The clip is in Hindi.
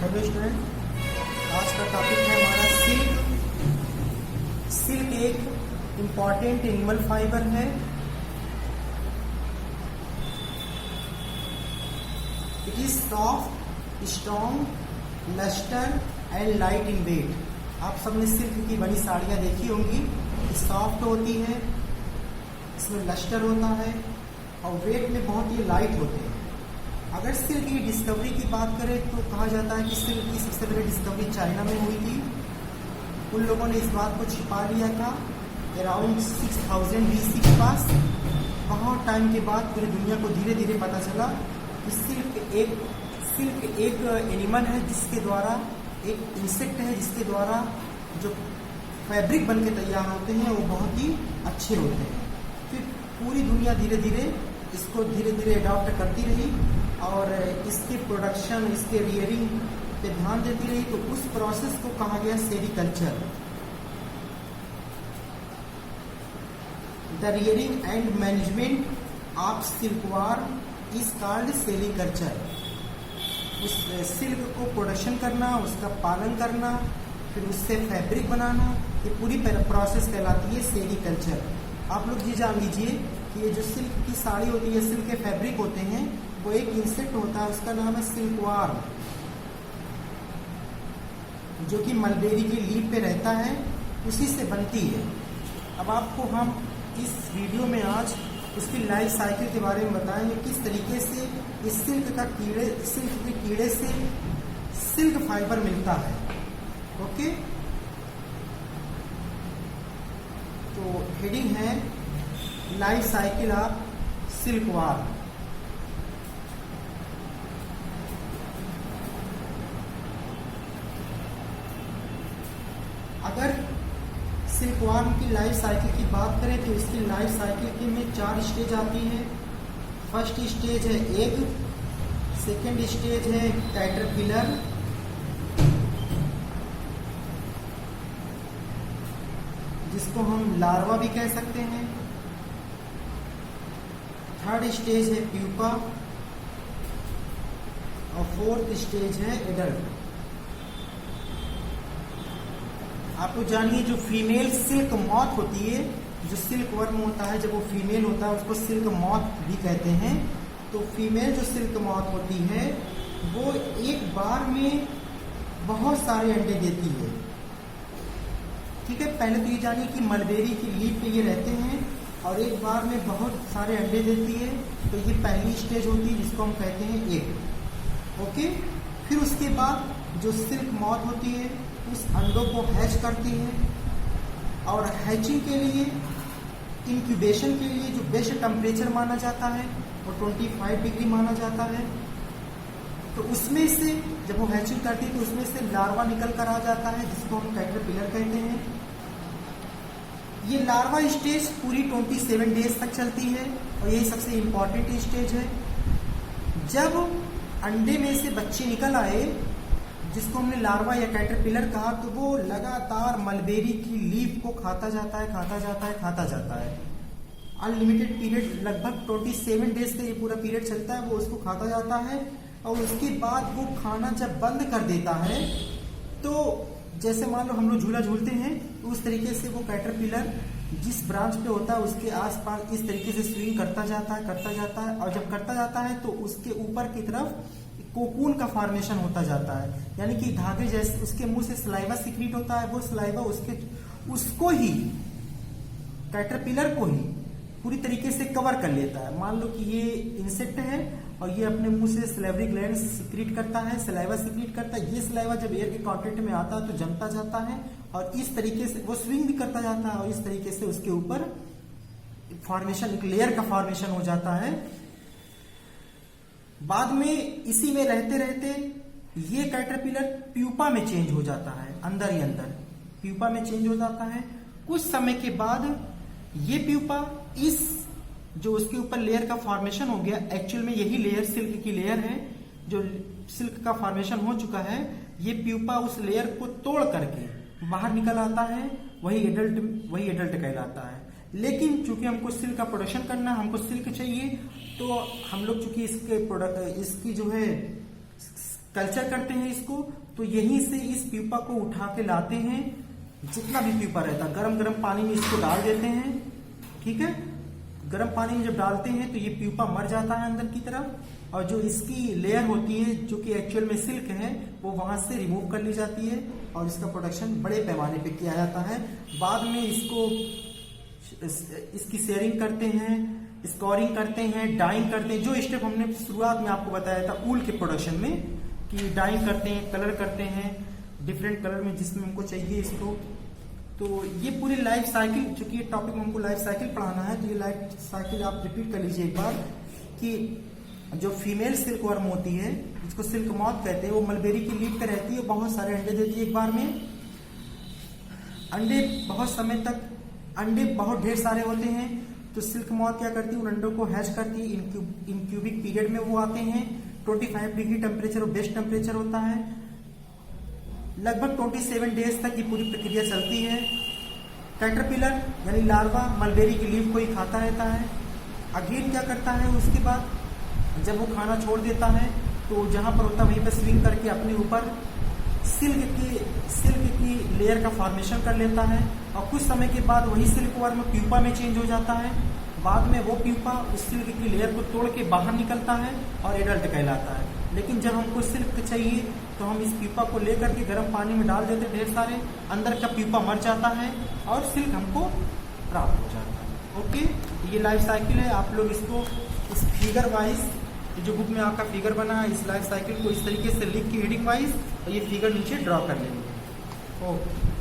हेलो स्टूडेंट, आज का टॉपिक है हमारा सिल्क। सिल्क एक इम्पॉर्टेंट एनिमल फाइबर है। It is soft, strong, lustre and light in weight. आप सबने सिल्क की बनी साड़ियाँ देखी होंगी। सॉफ्ट होती है, इसमें लस्टर होता है और वेट में बहुत ही लाइट होते हैं। अगर सिल्क की डिस्कवरी की बात करें तो कहा जाता है कि सिल्क की सबसे पहले डिस्कवरी चाइना में हुई थी। उन लोगों ने इस बात को छिपा लिया था अराउंड 6000 BC के पास। बहुत टाइम के बाद पूरी दुनिया को धीरे धीरे पता चला कि सिल्क एक एनिमल है, जिसके द्वारा एक इंसेक्ट है, जिसके द्वारा जो फैब्रिक बन के तैयार होते हैं वो बहुत ही अच्छे होते हैं। फिर पूरी दुनिया धीरे धीरे इसको अडॉप्ट करती रही और इसके प्रोडक्शन, इसके रियरिंग पे ध्यान देती रही। तो उस प्रोसेस को कहा गया sericulture. The rearing and management of silkworm is called sericulture. उस सिल्क को प्रोडक्शन करना, उसका पालन करना, फिर उससे फैब्रिक बनाना, ये पूरी प्रोसेस कहलाती है सेरीकल्चर। आप लोग ये जान लीजिए कि ये जो सिल्क की साड़ी होती है, सिल्क के फैब्रिक होते हैं, वो एक इंसेक्ट होता है, उसका नाम है सिल्कवर्म, जो कि मलबेरी की लीफ पे रहता है, उसी से बनती है। अब आपको हम इस वीडियो में आज उसकी लाइफ साइकिल के बारे में बताएंगे, किस तरीके से इस सिल्क के कीड़े से सिल्क फाइबर मिलता है। ओके, तो हेडिंग है लाइफ साइकिल ऑफ सिल्कवर्म। अगर सिल्कवर्म की लाइफ साइकिल की बात करें तो इसकी लाइफ साइकिल में 4 स्टेज आती है। फर्स्ट स्टेज है एग, सेकेंड स्टेज है कैटरपिलर, जिसको हम लार्वा भी कह सकते हैं। थर्ड स्टेज है प्यूपा और फोर्थ स्टेज है एडल्ट। आपको जानिए, जो फीमेल सिल्क मॉथ होती है, जो सिल्क वर्म होता है, जब वो फीमेल होता है उसको सिल्क मॉथ भी कहते हैं। तो फीमेल जो सिल्क मॉथ होती है वो एक बार में बहुत सारे अंडे देती है। ठीक है, पहले तो ये जानिए कि मलबेरी की लीफ पे ये रहते हैं और एक बार में बहुत सारे अंडे देती है। तो ये पहली स्टेज होती है, जिसको हम कहते हैं एग। ओके, फिर उसके बाद जो सिल्क मॉथ होती है उस अंडों को हैच करती है और हैचिंग के लिए, इंक्यूबेशन के लिए जो बेस्ट टेम्परेचर माना जाता है वो 25 डिग्री माना जाता है। तो उसमें से जब वो हैचिंग करती है तो उसमें से लार्वा निकल कर आ जाता है, जिसको हम कैटरपिलर कहते हैं। ये लार्वा स्टेज पूरी 27 डेज तक चलती है और यही सबसे इम्पॉर्टेंट स्टेज है। जब अंडे में से बच्चे निकल आए, जिसको हमने लार्वा या कैटरपिलर कहा, तो वो लगातार मलबेरी की लीफ को खाता जाता है। अनलिमिटेड पीरियड, लगभग 27 डेज का ये पूरा पीरियड चलता है, वो उसको खाता जाता है। और उसके बाद वो खाना जब बंद कर देता है, तो जैसे मान लो हम लोग झूला झूलते हैं, तो उस तरीके से वो कैटरपिलर जिस ब्रांच पे होता है उसके आसपास इस तरीके से स्विंग करता जाता है और जब करता जाता है तो उसके ऊपर की तरफ कोकून का फॉर्मेशन होता जाता है। यानी कि धागे जैसे उसके मुंह से सलाइवा सिक्रीट होता है, वो सलाइवा उसको ही, कैटरपिलर को ही पूरी तरीके से कवर कर लेता है। मान लो कि ये इंसेक्ट है और ये अपने मुंह से सलाइवरी ग्लैंड सिक्रीट करता है, सलाइवा सिक्रीट करता है। ये सलाइवा जब एयर के कांटेक्ट में आता है तो जमता जाता है और इस तरीके से वो स्विंग भी करता जाता है और इस तरीके से उसके ऊपर फॉर्मेशन, एक लेयर का फॉर्मेशन हो जाता है। बाद में इसी में रहते रहते ये कैटरपिलर प्यूपा में चेंज हो जाता है, अंदर ही अंदर प्यूपा में चेंज हो जाता है। कुछ समय के बाद ये प्यूपा, इस जो उसके ऊपर लेयर का फॉर्मेशन हो गया, एक्चुअल में यही लेयर सिल्क की लेयर है, जो सिल्क का फॉर्मेशन हो चुका है, ये प्यूपा उस लेयर को तोड़ करके बाहर निकल आता है, वही एडल्ट कहलाता है। लेकिन चूंकि हमको सिल्क का प्रोडक्शन करना है, हमको सिल्क चाहिए, तो हम लोग चूंकि इसकी जो है कल्चर करते हैं इसको, तो यहीं से इस प्यूपा को उठा के लाते हैं, जितना भी प्यूपा रहता है गरम गरम पानी में इसको डाल देते हैं। ठीक है, गरम पानी में जब डालते हैं तो ये प्यूपा मर जाता है अंदर की तरफ, और जो इसकी लेयर होती है जो कि एक्चुअल में सिल्क है वो वहां से रिमूव कर ली जाती है और इसका प्रोडक्शन बड़े पैमाने पे किया जाता है। बाद में इसकी शेयरिंग करते हैं, स्कोरिंग करते हैं, डाइंग करते हैं, जो स्टेप हमने शुरुआत में आपको बताया था ऊल के प्रोडक्शन में, कि डाइंग करते हैं, कलर करते हैं डिफरेंट कलर में जिसमें हमको चाहिए इसको। तो ये पूरी लाइफ साइकिल, चूंकि ये टॉपिक में हमको लाइफ साइकिल पढ़ाना है, तो ये लाइफ साइकिल आप रिपीट कर लीजिए एक बार, कि जो फीमेल सिल्क वर्म होती है जिसको सिल्क मॉथ कहते हैं, वो मलबेरी की लीफ पे रहती है, बहुत सारे अंडे देती है एक बार में। अंडे बहुत समय तक, अंडे बहुत ढेर सारे होते हैं, तो सिल्क मॉथ क्या करती है, उन अंडों को हैच करती है। इनक्यूबिक पीरियड में वो आते हैं, 25 डिग्री टेम्परेचर और बेस्ट टेम्परेचर होता है। लगभग 27 डेज तक ये पूरी प्रक्रिया चलती है। कैटरपिलर यानी लार्वा मलबेरी की लीफ को ही खाता रहता है। अगेन क्या करता है, उसके बाद जब वो खाना छोड़ देता है तो जहां पर होता है वहीं पर स्विंग करके अपने ऊपर सिल्क की लेयर का फॉर्मेशन कर लेता है, और कुछ समय के बाद वही सिल्क वर्म प्यूपा में चेंज हो जाता है। बाद में वो प्यूपा उस सिल्क की लेयर को तोड़ के बाहर निकलता है और एडल्ट कहलाता है। लेकिन जब हमको सिल्क चाहिए तो हम इस प्यूपा को लेकर के गर्म पानी में डाल देते ढेर सारे, अंदर का प्यूपा मर जाता है और सिल्क हमको प्राप्त हो जाता है। ओके, ये लाइफ साइकिल है। आप लोग इसको इस फिगर वाइज, जो बुक में आपका फिगर बना है, इस लाइफ साइकिल को इस तरीके से लिख के हेडिंग वाइज, और ये फिगर नीचे ड्रॉ कर लेंगे। ओके।